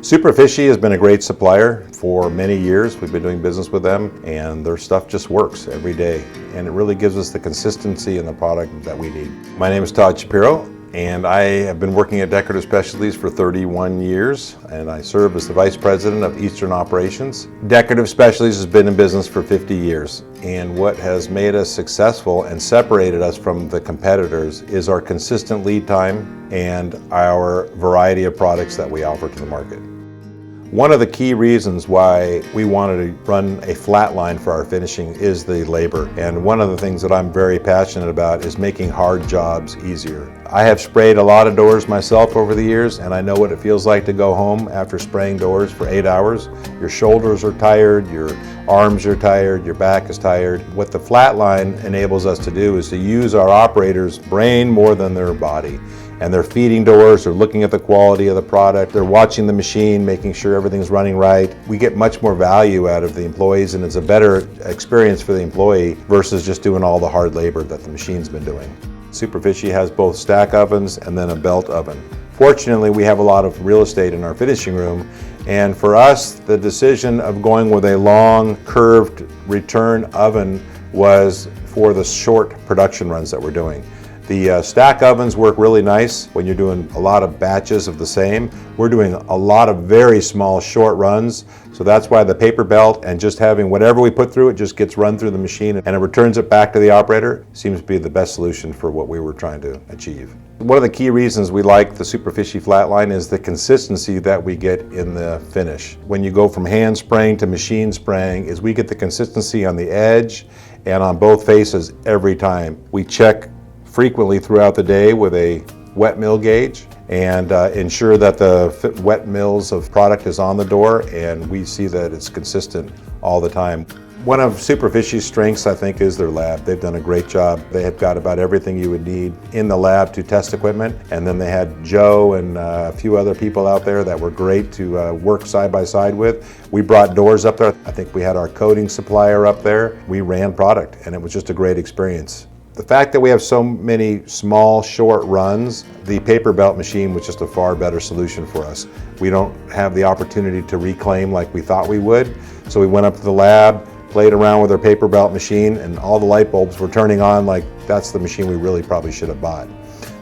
Superfici has been a great supplier for many years. We've been doing business with them, and their stuff just works every day. And it really gives us the consistency in the product that we need. My name is Todd Shapiro, and I have been working at Decore-ative Specialties for 31 years, and I serve as the Vice President of Eastern Operations. Decore-ative Specialties has been in business for 50 years, and what has made us successful and separated us from the competitors is our consistent lead time and our variety of products that we offer to the market. One of the key reasons why we wanted to run a flat line for our finishing is the labor. And one of the things that I'm very passionate about is making hard jobs easier. I have sprayed a lot of doors myself over the years, and I know what it feels like to go home after spraying doors for 8 hours. Your shoulders are tired, your arms are tired, your back is tired. What the flat line enables us to do is to use our operators' brain more than their body. And they're feeding doors, they're looking at the quality of the product, they're watching the machine, making sure everything's running right. We get much more value out of the employees, and it's a better experience for the employee versus just doing all the hard labor that the machine's been doing. Superfici has both stack ovens and then a belt oven. Fortunately, we have a lot of real estate in our finishing room, and for us, the decision of going with a long curved return oven was for the short production runs that we're doing. The stack ovens work really nice when you're doing a lot of batches of the same. We're doing a lot of very small short runs, so that's why the paper belt and just having whatever we put through it just gets run through the machine and it returns it back to the operator seems to be the best solution for what we were trying to achieve. One of the key reasons we like the Superfici flatline is the consistency that we get in the finish. When you go from hand spraying to machine spraying, is we get the consistency on the edge and on both faces every time. We check frequently throughout the day with a wet mill gauge and ensure that the wet mills of product is on the door, and we see that it's consistent all the time. One of Superfici's strengths, I think, is their lab. They've done a great job. They have got about everything you would need in the lab to test equipment, and then they had Joe and a few other people out there that were great to work side by side with. We brought doors up there. I think we had our coating supplier up there. We ran product, and it was just a great experience. The fact that we have so many small, short runs, the paper belt machine was just a far better solution for us. We don't have the opportunity to reclaim like we thought we would, so we went up to the lab, played around with our paper belt machine, and all the light bulbs were turning on like that's the machine we really probably should have bought.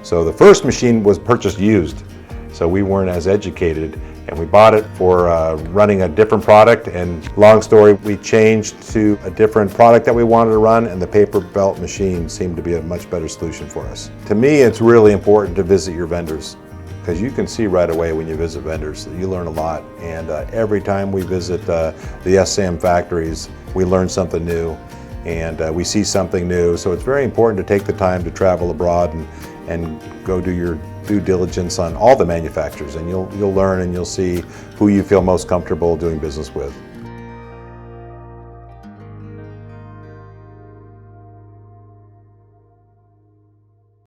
So the first machine was purchased used, so we weren't as educated, and we bought it for running a different product, and long story, we changed to a different product that we wanted to run, and the paper belt machine seemed to be a much better solution for us. To me, it's really important to visit your vendors, because you can see right away when you visit vendors that you learn a lot, and every time we visit the SCM factories, we learn something new, and we see something new, so it's very important to take the time to travel abroad and go do your due diligence on all the manufacturers, and you'll learn and you'll see who you feel most comfortable doing business with.